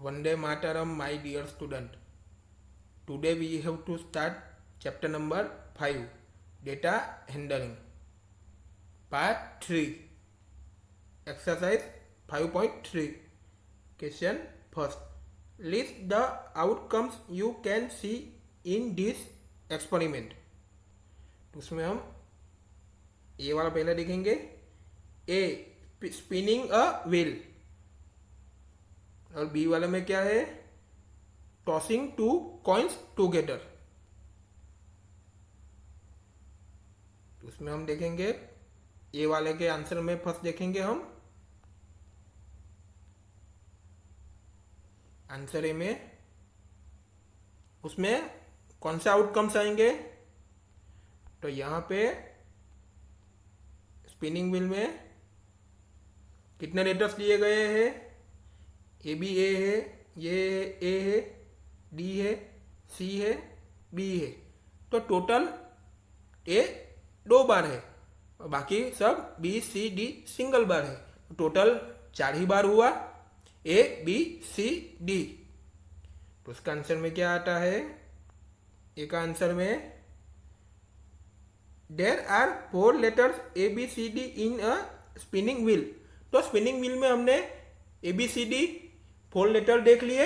Vande Mataram, my dear student. Today we have to start chapter number 5, Data Handling. Part 3, Exercise 5.3. Question first. List the outcomes you can see in this experiment. तो उसमें हम ए वाला पहले देखेंगे. A, spinning a wheel. और B वाले में क्या है? Tossing two coins together. तो उसमें हम देखेंगे ए वाले के आंसर में फर्स्ट देखेंगे हम आंसर ए में. उसमें कौन से आउटकम्स आएंगे? तो यहां पे स्पिनिंग व्हील में कितने लेटर्स दिए गए हैं? ए बी ए है, ये ए है, डी है, सी है, बी है. तो टोटल ए 2 बार है और बाकी सब बी सी डी सिंगल बार है. टोटल 4 ही बार हुआ ए बी सी डी. तो उसका आंसर में क्या आता है? ए का आंसर में there are 4 letters A B C D in a spinning wheel. तो स्पिनिंग व्हील में हमने A B C D 4 letter देख लिए.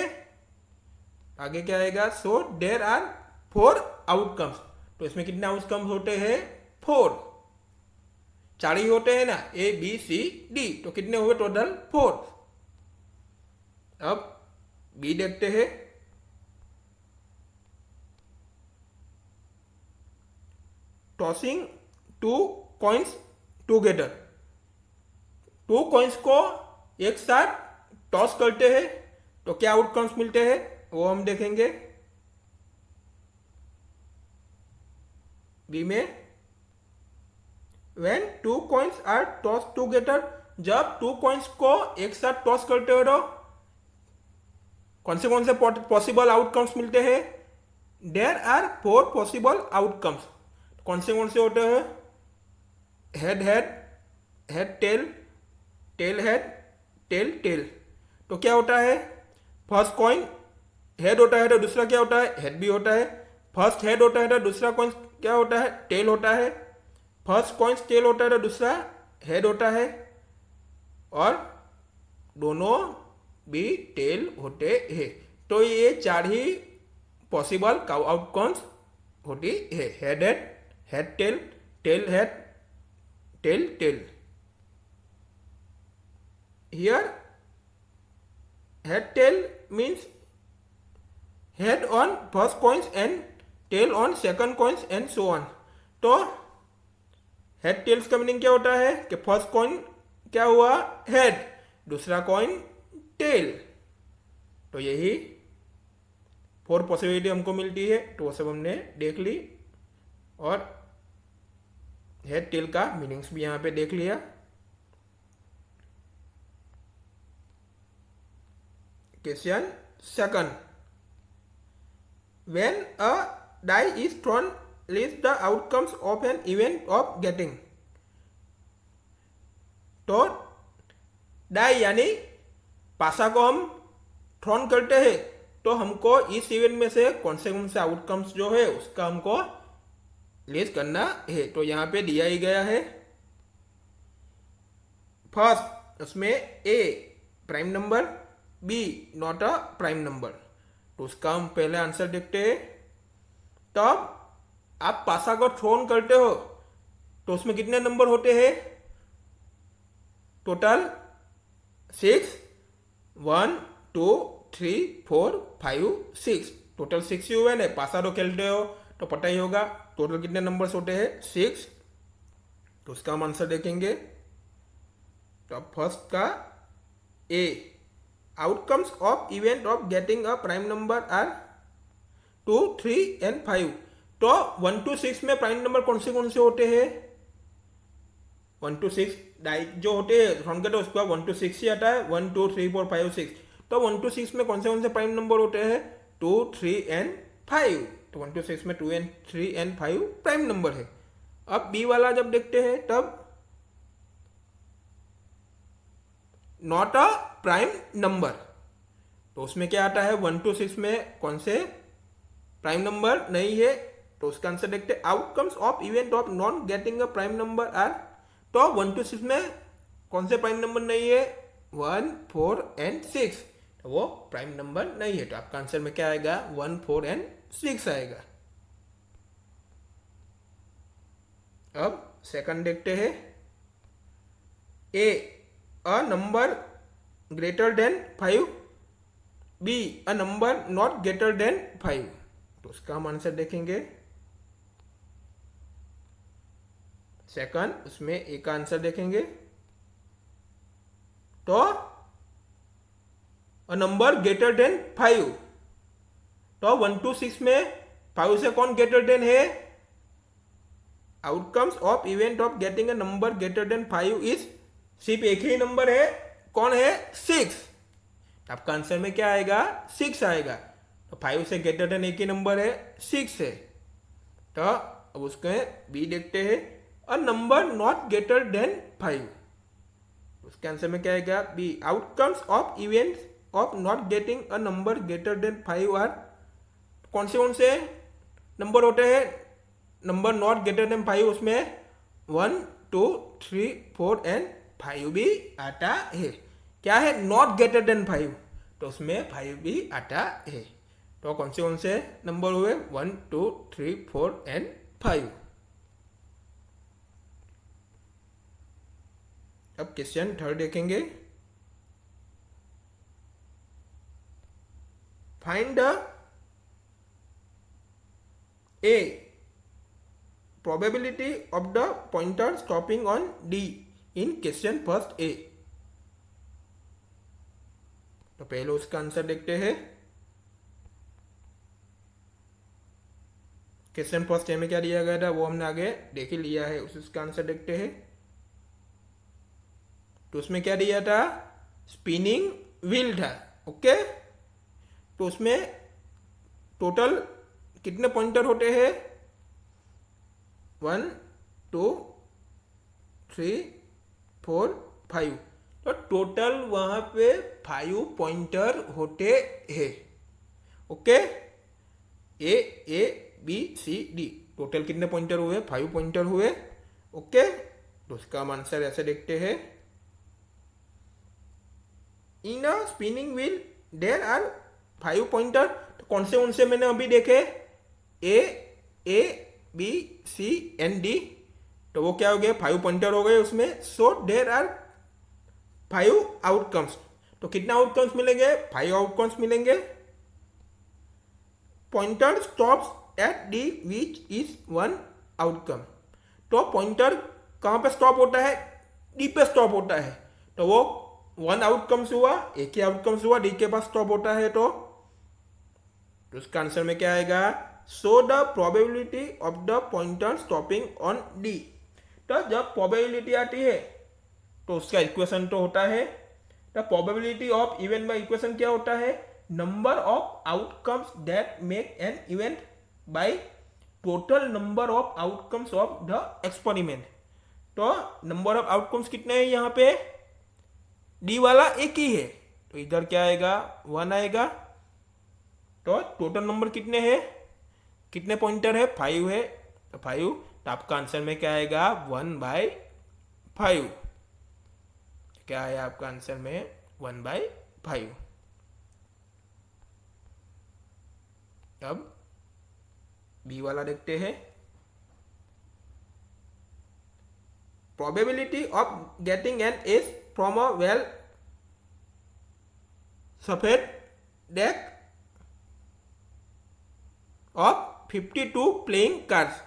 आगे क्या आएगा? So there are 4 outcomes. तो इसमें कितने आउटकम्स होते हैं? 4. 4 ही होते हैं ना, ए बी सी डी. तो कितने हुए टोटल? 4. अब बी देखते हैं. Tossing 2 coins together. 2 कॉइन्स को एक साथ टॉस करते हैं तो क्या आउटकम्स मिलते हैं वो हम देखेंगे. बी में when 2 coins are toss together. जब 2 कॉइन्स को एक साथ टॉस करते हो तो कौन से पॉसिबल आउटकम्स मिलते हैं? There are 4 possible outcomes. कौन से होते हैं? Head head, head tail, tail head, tail tail. तो क्या होता है? फर्स्ट कॉइन हेड होता है तो दूसरा क्या होता है? हेड भी होता है. फर्स्ट हेड होता है तो दूसरा कॉइन क्या होता है? टेल होता है. फर्स्ट कॉइन टेल होता है तो दूसरा हेड होता है. और दोनों भी टेल होते हैं. तो ये 4 ही पॉसिबल आउटकम्स होती है. Head head, head tail, tail head, tail tail. Here head tail means head on first coins and tail on second coins and so on. तो head tails का मीनिंग क्या होता है कि फर्स्ट कॉइन क्या हुआ? हेड, दूसरा कॉइन टेल. तो यही 4 पॉसिबिलिटी हमको मिलती है. तो वो सब हमने देख ली और हेड टेल का मीनिंग्स भी यहाँ पे देख लिया. Question second. When a die is thrown, list the outcomes of an event of getting. तो डाई यानी पासा को हम थ्रोन करते हैं तो हमको इस इवेंट में से कौन से आउटकम्स जो है उसका हमको लिस्ट करना है. तो यहाँ पे दिया ही गया है. फर्स्ट उसमें A prime number, B not a prime number. तो उसका हम पहले आंसर देखते हैं. तब आप पासा को थ्रोन करते हो तो उसमें कितने नंबर होते हैं? टोटल 6. 1 2 3 4 5 6. टोटल 6 ही हुए ना. पासा तो खेलते हो तो पता ही होगा टोटल कितने नंबर्स होते हैं? 6. तो उसका हम आंसर देखेंगे. तो फर्स्ट का ए, outcomes of event of getting a prime number are 2, 3 and 5. तो 1 to 6 में प्राइम नंबर कौन से होते हैं? 1 to 6 डाई जो होते हैं रन करते उसके बाद 1 to 6 ही आता है. 1 2 3 4 5 6. तो 1 to 6 में कौन से प्राइम नंबर होते हैं? 2, 3 and 5. तो 1 to 6 में 2 and 3 and 5 प्राइम नंबर है. अब बी वाला जब देखते हैं तब नॉट अ प्राइम नंबर. तो उसमें क्या आता है 1 to 6 में कौन से प्राइम नंबर नहीं है, तो उसका आंसर देखते हैं outcomes of event of non getting a prime number are. तो 1 to 6 में कौन से प्राइम नंबर नहीं है 1, 4 एंड 6, तो वो प्राइम नंबर नहीं है, तो आपका आंसर में क्या आएगा 1, 4 एंड 6 आएगा। अब सेकंड देखते हैं, A a number greater than 5, B a number not greater than 5, तो उसका हम आंसर देखेंगे। सेकंड उसमें ए का आंसर देखेंगे, तो अ नंबर ग्रेटर देन 5, तो 1 to 6 में 5 से कौन ग्रेटर देन है, outcomes of event of getting a number greater than 5 is, सिर्फ एक ही नंबर है, कौन है 6, आपका आंसर में क्या आएगा 6 आएगा। तो 5 से ग्रेटर देन एक ही नंबर है 6 है, तो अब उसके बी देखते हैं a number not greater than 5, उसके आंसर में क्या आएगा B outcomes of events of not getting a number greater than 5 are, कौन से नंबर होते हैं नंबर नॉट ग्रेटर देन 5, उसमें 1, 2, 3, 4 एंड 5 भी आता है। क्या है नॉट ग्रेटर देन 5, तो उसमें 5 भी आता है। तो कौन से नंबर हुए 1, 2, 3, 4 एंड 5। अब क्वेश्चन थर्ड देखेंगे, find the A probability of the pointer stopping on D in question first A। तो पहले उसका आंसर देखते हैं। क्वेश्चन फर्स्ट ए में क्या दिया गया था वो हमने आगे देख ही लिया है, उसका आंसर देखते हैं। तो उसमें क्या दिया था स्पिनिंग व्हील था, ओके। तो उसमें टोटल कितने पॉइंटर होते हैं 1, 2, 3, 4, 5, तो टोटल वहां पे 5 पॉइंटर होते हैं, okay. A B C D total कितने पॉइंटर हुए 5 पॉइंटर हुए, ओके। तो उसका हम आंसर ऐसे देखते हैं, in a spinning wheel there are 5 pointer. तो कौन से मैंने अभी देखे A B C and D, तो वो क्या हो गए 5 पॉइंटर हो गए उसमें। सो देयर आर 5 आउटकम्स, तो कितना आउटकम्स मिलेंगे 5 आउटकम्स मिलेंगे। Pointer stops at D which is 1 outcome, तो पॉइंटर कहां पे स्टॉप होता है डी पे स्टॉप होता है, तो वो 1 आउटकम्स हुआ, एक ही आउटकम्स हुआ, डी के पास स्टॉप होता है। तो उसका आंसर में क्या आएगा so the probability of the pointer stopping on D. तो जब प्रोबेबिलिटी आती है तो उसका इक्वेशन तो होता है, द प्रोबेबिलिटी ऑफ इवेंट में इक्वेशन क्या होता है number of outcomes that make an event by total number of outcomes of the experiment. तो नंबर ऑफ आउटकम्स कितने हैं यहाँ पे डी वाला एक ही है, तो इधर क्या आएगा 1 आएगा। तो टोटल नंबर कितने हैं कितने पॉइंटर है 5 है, तो 5, तो आपका आंसर में क्या आएगा 1/5। क्या है आपका आंसर में 1/5। अब बी वाला देखते हैं, probability of getting an ace from a well shuffled deck of 52 playing cards.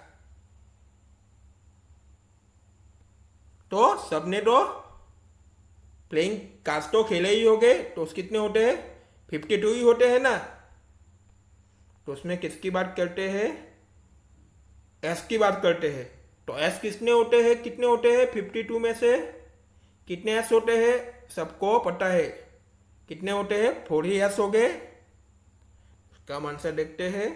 तो सबने तो प्लेइंग कार्ड्स तो खेले ही हो गए, तो उस कितने होते हैं 52 ही होते हैं ना। तो उसमें किसकी बात करते हैं एस की बात करते हैं। तो एस कितने होते हैं 52 में से कितने एस होते हैं सबको पता है, कितने होते हैं 4 ही एस हो गए। उसका हम आंसर देखते हैं,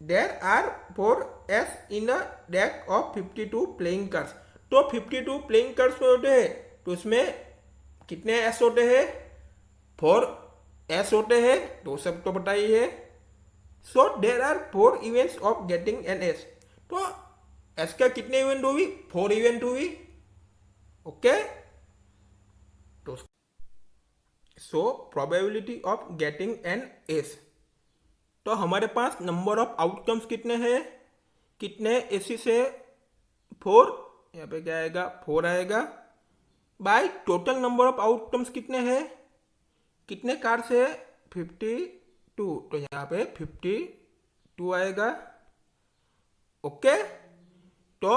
there are 4 aces in a deck of 52 playing cards. तो 52 प्लेइंग कार्ड्स में होते हैं, तो उसमें कितने एस होते हैं 4 एस होते हैं, तो सब तो पता ही है। So there are 4 events of getting an S. तो एस का कितने इवेंट हुई? 4 इवेंट हुई। ओके, तो so probability of getting an S, तो हमारे पास नंबर ऑफ आउटकम्स कितने हैं? कितने एसी से 4, यहाँ पे क्या आएगा? 4 आएगा। By total number of outcomes कितने हैं? कितने कार से? 52, तो यहाँ पे 52 आएगा। ओके, तो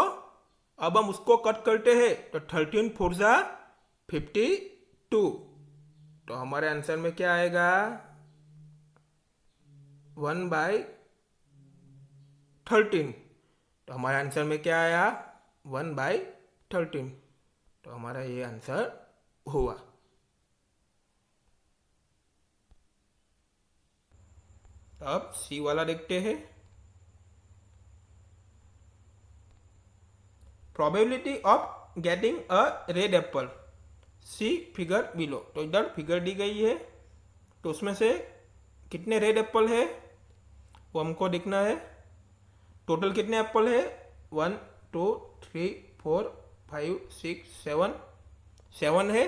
अब हम उसको कट करते हैं, तो 13 4 जा 52, तो हमारे आंसर में क्या आएगा? 1/13। तो हमारे आंसर में क्या आया? 1/13। तो हमारा ये आंसर हुआ। अब सी वाला देखते हैं। Probability of getting a red apple, C figure below. तो इधर फिगर दी गई है, तो उसमें से कितने रेड एप्पल है वो हमको देखना है। टोटल कितने एप्पल है? 1 2 3 4 5 6 7, 7 है।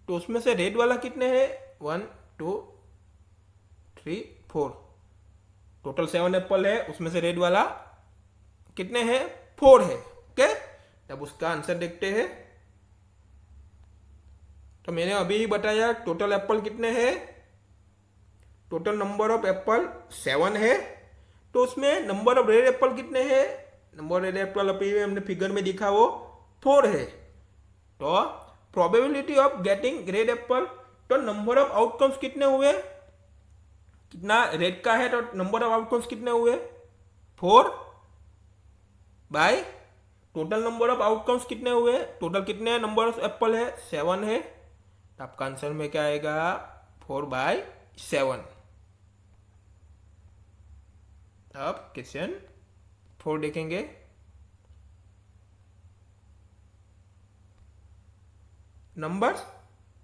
तो उसमें से रेड वाला कितने हैं? 1 2 3 4, टोटल 7 एप्पल है, उसमें से रेड वाला कितने हैं? 4 है। ओके, तब उसका आंसर देखते हैं। तो मैंने अभी ही बताया टोटल एप्पल कितने हैं। टोटल नंबर ऑफ एप्पल 7 है, तो उसमें नंबर ऑफ रेड एप्पल कितने हैं? नंबर रेड एप्पल अभी हमने फिगर में दिखा वो 4 है। तो probability of getting red Apple, तो नंबर ऑफ आउटकम्स कितने हुए? कितना रेड का है, तो नंबर ऑफ आउटकम्स कितने हुए? 4 by total number of outcomes कितने हुए? टोटल कितने नंबर ऑफ एप्पल है? 7 है। तो आपका आंसर में क्या आएगा? 4/7। अब क्वेश्चन 4 देखेंगे। Numbers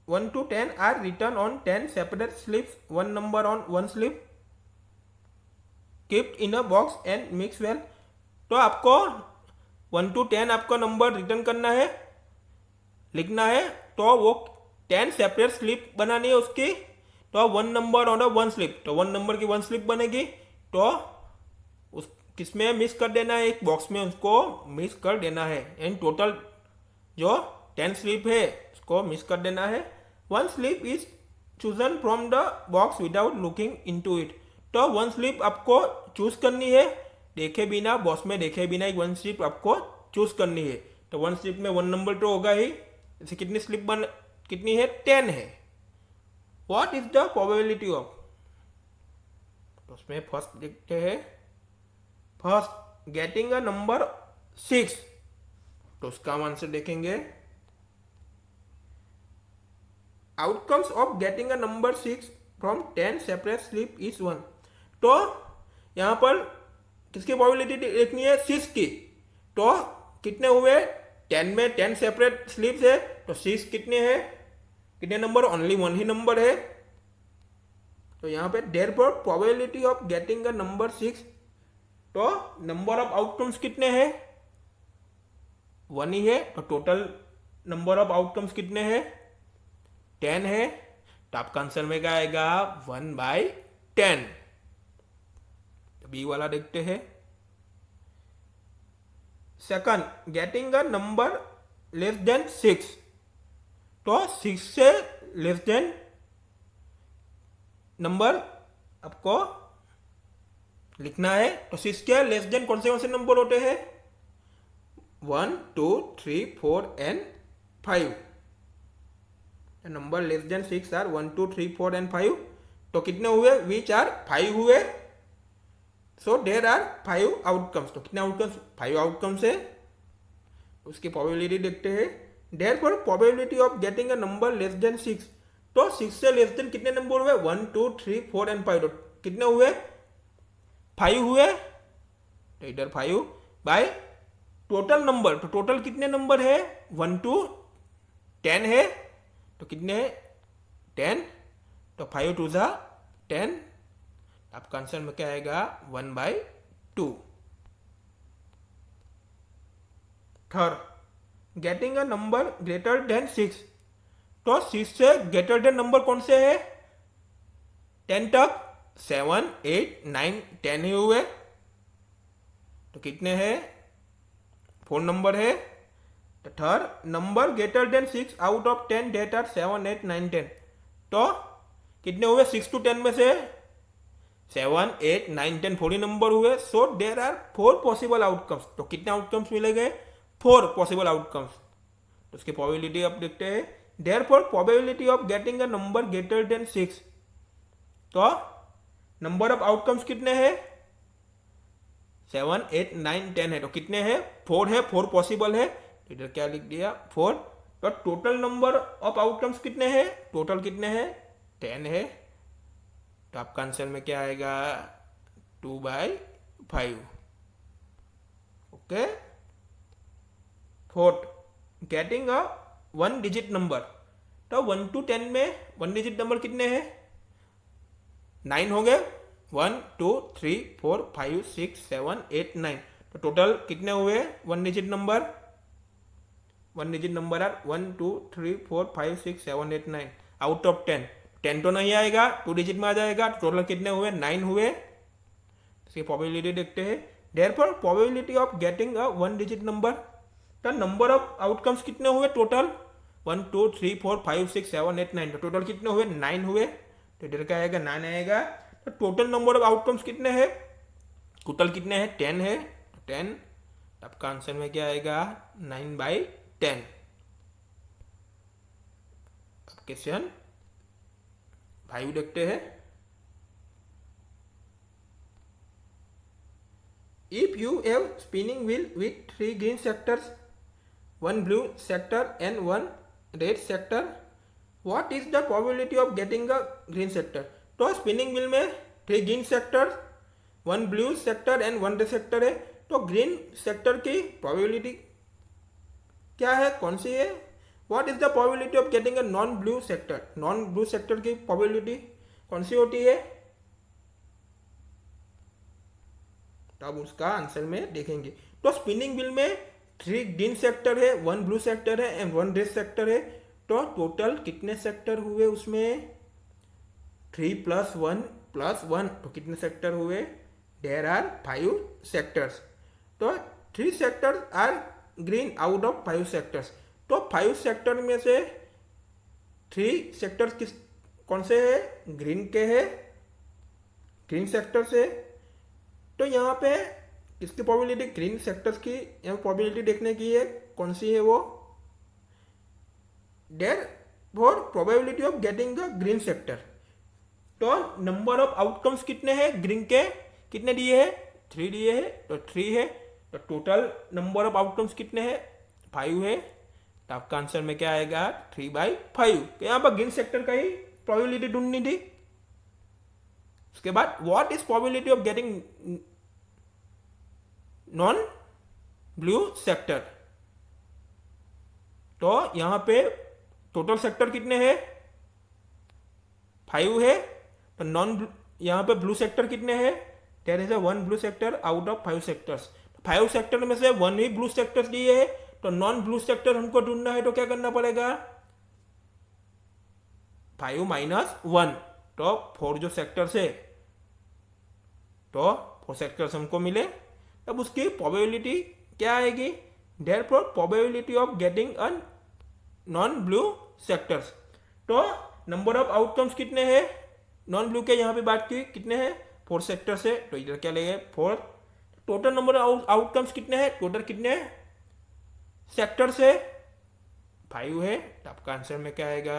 1 to 10 are written on 10 separate slips, 1 number on 1 slip, kept in a box and mix well. तो आपको 1 to 10 आपका नंबर रिटर्न करना है, लिखना है। तो वो 10 सेपरेट स्लिप बनानी है उसकी। तो 1 नंबर ऑन 1 स्लिप, तो 1 नंबर की 1 स्लिप बनेगी। तो उस किसमें मिक्स कर देना है? एक बॉक्स में उसको मिक्स कर देना है। एंड टोटल जो 10 स्लिप है उसको मिक्स कर देना है। 1 slip is chosen from the box without looking into it. तो 1 स्लिप आपको चूज करनी है, देखे बिना, बॉक्स में देखे बिना एक 1 स्लिप आपको चूज करनी है। तो 1 स्लिप में 1 नंबर तो होगा ही। इसे कितनी स्लिप कितनी है? 10 है। What is the probability of, तो उसमें फर्स्ट देखते हैं। फर्स्ट गेटिंग अ नंबर 6, तो उसका हम आंसर देखेंगे। Outcomes of getting a number 6 from 10 separate slip is 1। तो यहां पर किसकी प्रोबेबिलिटी देखनी है? 6 की। तो कितने हुए? 10 में 10 सेपरेट स्लिप्स है, तो 6 कितने हैं? कितने नंबर? ओनली 1 ही नंबर है। तो यहां पे therefore probability of getting a number 6, तो नंबर ऑफ आउटकम्स कितने हैं? 1 ही है। तो टोटल नंबर ऑफ आउटकम्स कितने हैं? 10 है। तो आपका आंसर में क्या आएगा? 1/10। तो बी वाला देखते हैं। Second getting a number less than 6, तो 6 से लेस देन नंबर आपको लिखना है। तो 6 के लेस देन कौन से नंबर होते हैं? 1 2 3 4 and 5। Number less than 6 are 1 2 3 4 and 5। तो कितने हुए? विच आर 5 हुए। So there are 5 outcomes. तो कितने आउटकम्स? 5 आउटकम्स है। उसकी प्रोबेबिलिटी देखते हैं। Therefore probability of getting a number less than 6, तो 6 से लेस देन कितने नंबर हुए? 1 2 3 4 एंड 5। तो कितने हुए? 5 हुए। तो इधर 5 बाय टोटल नंबर, तो टोटल कितने नंबर है? 1 to 10 है। तो कितने? 10 तो 5 टू ज़ा 10, आपका आंसर में क्या आएगा 1/2। Third, getting a number greater than 6, तो 6 से ग्रेटर देन नंबर कौन से है 10 तक, 7, 8, 9, 10 ही हुए, तो कितने हैं 4 नंबर है। तो third, number greater than 6 out of 10 that are 7, 8, 9, 10, तो कितने हुए 6 to 10 में से 7, 8, 9, 10 4 ही नंबर हुए। सो देर आर 4 पॉसिबल आउटकम्स, तो कितने आउटकम्स मिलेंगे 4 पॉसिबल आउटकम्स। तो उसकी प्रोबेबिलिटी आप देखते हैं, therefore probability of getting a number greater than 6, तो नंबर ऑफ आउटकम्स कितने हैं 7, 8, 9, 10 है, तो कितने हैं 4 है, 4 पॉसिबल है, इधर क्या लिख दिया 4। तो टोटल नंबर ऑफ आउटकम्स कितने हैं, टोटल कितने हैं 10 है, तो आपका आंसर में क्या आएगा 2/5। Okay. Fourth, getting a 1 digit number, तो 1 to 10 में 1 डिजिट नंबर कितने हैं 9 हो गए, 1, 2, 3, 4, 5, 6, 7, 8, 9, तो टोटल कितने हुए 1 digit number, 1 digit number are 1, 2, 3, 4, 5, 6, 7, 8, 9 out of 10, 10 तो नहीं आएगा 2 डिजिट में आ जाएगा, टोटल कितने हुए 9 हुए। इसकी प्रोबेबिलिटी देखते हैं, therefore probability of getting a 1 digit number, तो नंबर ऑफ आउटकम्स कितने हुए टोटल 1, 2, 3, 4, 5, 6, 7, 8, 9, तो टोटल कितने हुए 9 हुए, तो इधर क्या आएगा 9 आएगा। तो टोटल नंबर ऑफ आउटकम्स कितने हैं, टोटल कितने हैं 10 है, तो 10, आपका आंसर में क्या आएगा 9/10। अब क्वेश्चन 5 देखते हैं, if you have spinning wheel with 3 green sectors, 1 blue sector and 1 red sector, what is the probability of getting a green sector। तो स्पिनिंग व्हील में 3 green sector, 1 blue sector and 1 red sector है, तो green sector की probability क्या है कौन सी है, what is the probability of getting a non blue sector, non blue sector की प्रोबेबिलिटी कौन सी होती है, तो अब उसका आंसर में देखेंगे। तो स्पिनिंग व्हील में 3 ग्रीन सेक्टर है, 1 ब्लू सेक्टर है एंड 1 रेड सेक्टर है, तो टोटल कितने सेक्टर हुए उसमें 3 + 1 + 1, तो कितने सेक्टर हुए, देयर आर 5 सेक्टर्स, तो 3 sectors are green out of 5 sectors, तो 5 सेक्टर में से 3 सेक्टर्स किस कौन से है ग्रीन के है, ग्रीन सेक्टर से, तो यहाँ पे इसकी प्रोबेबिलिटी ग्रीन सेक्टर्स की यहाँ प्रोबेबिलिटी देखने की है कौन सी है वो, therefore probability of getting the green sector, तो नंबर ऑफ आउटकम्स कितने हैं ग्रीन के, कितने दिए हैं 3 दिए हैं, तो 3 है, तो टोटल नंबर ऑफ आउटकम्स कितने हैं 5 है, तो आपका आंसर में क्या आएगा 3/5। तो यहाँ पर ग्रीन सेक्टर का ही प्रोबेबिलिटी ढूंढनी थी। उसके बाद what is probability of getting non blue sector, तो यहां पे टोटल सेक्टर कितने हैं 5 है, तो नॉन यहां पे ब्लू सेक्टर कितने हैं, there is a 1 blue sector out of 5 sectors, 5 sector में से 1 ही ब्लू सेक्टर्स दिए है, तो नॉन ब्लू सेक्टर हमको ढूंढना है, तो क्या करना पड़ेगा 5 - 1, तो 4 जो सेक्टर्स है, तो 4 सेक्टर्स हमको मिले, अब उसकी प्रोबेबिलिटी क्या आएगी, therefore probability of getting a non blue sectors, तो नंबर ऑफ आउटकम्स कितने हैं नॉन ब्लू के, यहाँ पे बात की कितने हैं 4 सेक्टर्स है, तो इधर क्या लेंगे 4, टोटल नंबर ऑफ आउटकम्स कितने हैं, टोटल कितने सेक्टर्स है 5 है, तो आपका आंसर में क्या आएगा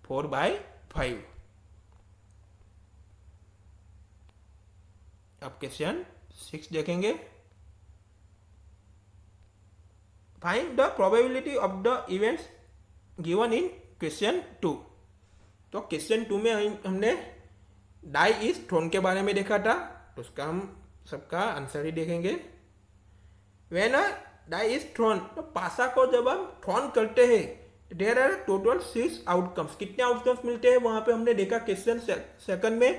4/5। अब क्वेश्चन 6 देखेंगे, find the probability of the events given in question 2। तो क्वेश्चन 2 में हमने डाई इज थ्रोन के बारे में देखा था, तो उसका हम सबका आंसर ही देखेंगे। When a die is thrown, तो पासा को जब हम थ्रोन करते हैं देयर आर टोटल 6 आउटकम्स। कितने आउटकम्स मिलते हैं वहां पे हमने देखा क्वेश्चन सेकंड में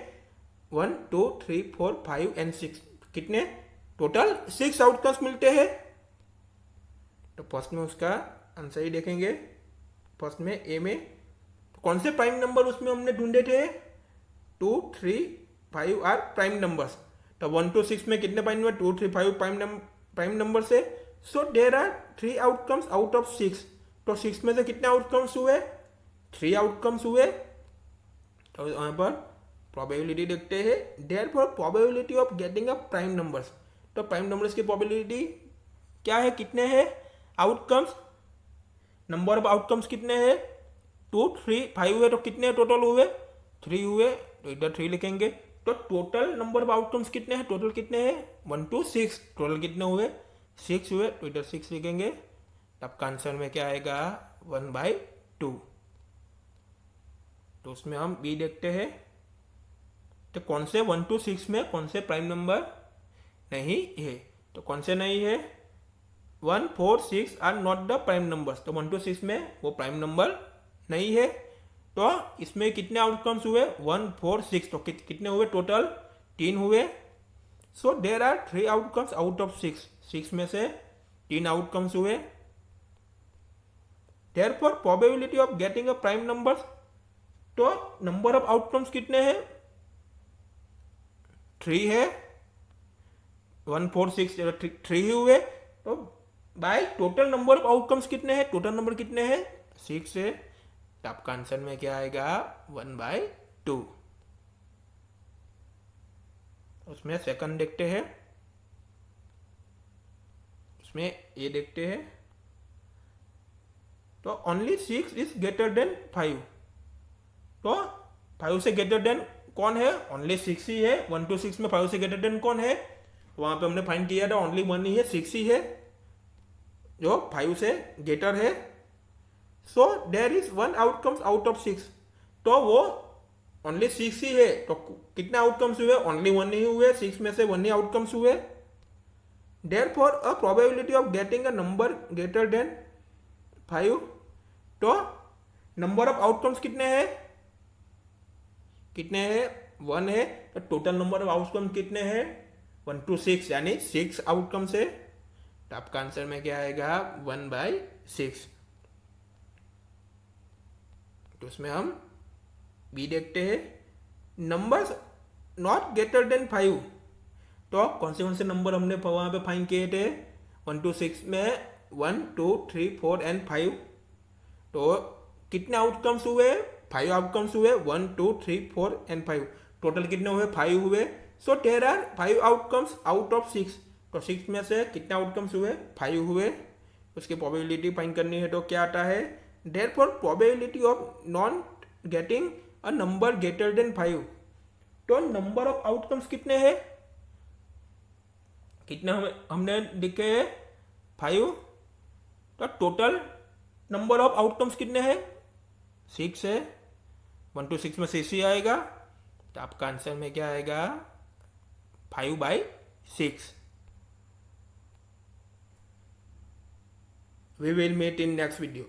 1 2 3 4 5 एंड 6, कितने टोटल 6 आउटकम्स मिलते हैं। तो फर्स्ट में उसका आंसर ही देखेंगे। फर्स्ट में ए में कौन से प्राइम नंबर उसमें हमने ढूंढे थे, 2 3 5 आर प्राइम नंबर्स। तो 1 to 6 में कितने प्राइम नंबर, 2 3 5 प्राइम नंबर से। So there are 3 outcomes out of 6। तो 6 में से कितने आउटकम्स हुए, 3 आउटकम्स हुए। तो यहाँ पर प्रोबेबिलिटी देखते हैं। Therefore probability of getting a prime numbers. तो प्राइम नंबर्स की प्रोबेबिलिटी क्या है, कितने हैं आउटकम्स, नंबर ऑफ आउटकम्स कितने हैं, 2 3 5 हुए। तो कितने टोटल हुए, 3 हुए। तो इधर 3 लिखेंगे। तो टोटल नंबर ऑफ आउटकम्स कितने हैं, टोटल कितने हैं 1 to 6। टोटल कितने हुए 6 हुए। तो इधर 6 लिखेंगे। तो आपका आंसर में क्या आएगा 1/2। तो उसमें हम बी देखते हैं। तो कौन से 1 to 6 में कौन से प्राइम नंबर नहीं है। तो कौन से नहीं है, 1 4 6 are not the prime numbers. तो 1 to 6 में वो प्राइम नंबर नहीं है। तो इसमें कितने आउटकम्स हुए 1 4 6। तो कितने हुए टोटल 3 हुए। So there are 3 outcomes out of 6। 6 में से 3 आउटकम्स हुए। Therefore probability of getting a prime numbers. तो नंबर ऑफ आउटकम्स कितने हैं, 3 है। 1 4 6 3 ही हुए। तो by total number of outcomes कितने हैं, टोटल नंबर कितने हैं 6 है। तो आपका आंसर में क्या आएगा 1/2। उसमें सेकंड देखते हैं। उसमें ये देखते हैं। तो ओनली 6 इज ग्रेटर देन 5। तो 5 से ग्रेटर देन कौन है, ओनली 6 ही है। 1 to 6 में 5 से ग्रेटर देन कौन है, वहां पे हमने फाइंड किया था ओनली 1 ही है, 6 ही है जो 5 से ग्रेटर है। So there is 1 outcomes out of 6। तो वो ओनली 6 ही है। तो कितने आउटकम्स हुए, ओनली 1 ही हुए। 6 में से 1 ही आउटकम्स हुए। Therefore a probability of getting a number greater than 5। तो नंबर ऑफ आउटकम्स कितने हैं, कितने हैं 1 है। तो टोटल नंबर ऑफ आउटकम्स कितने हैं 1 to 6, यानी 6 आउटकम्स है। तो आपका आंसर में क्या आएगा 1/6। तो उसमें हम बी देखते हैं। Numbers not greater than 5। तो कौन से नंबर हमने वहां पे फाइंड किए थे 1 to 6 में 1 2 3 4 एंड 5। तो कितने आउटकम्स हुए 5 आउटकम्स हुए 1 2 3 4 एंड 5। टोटल कितने हुए 5 हुए। So there are 5 outcomes out of 6। तो 6 में से कितने आउटकम्स हुए 5 हुए। उसकी प्रोबेबिलिटी फाइंड करनी है। तो क्या आता है, therefore probability of not getting a number greater than 5। तो नंबर ऑफ आउटकम्स कितने हैं, कितने हमने लिखे हैं 5। तो टोटल नंबर ऑफ आउटकम्स कितने हैं 6 है। 1 to 6 में 6 ही आएगा। तो आपका आंसर में क्या आएगा 5/6। We will meet in next video.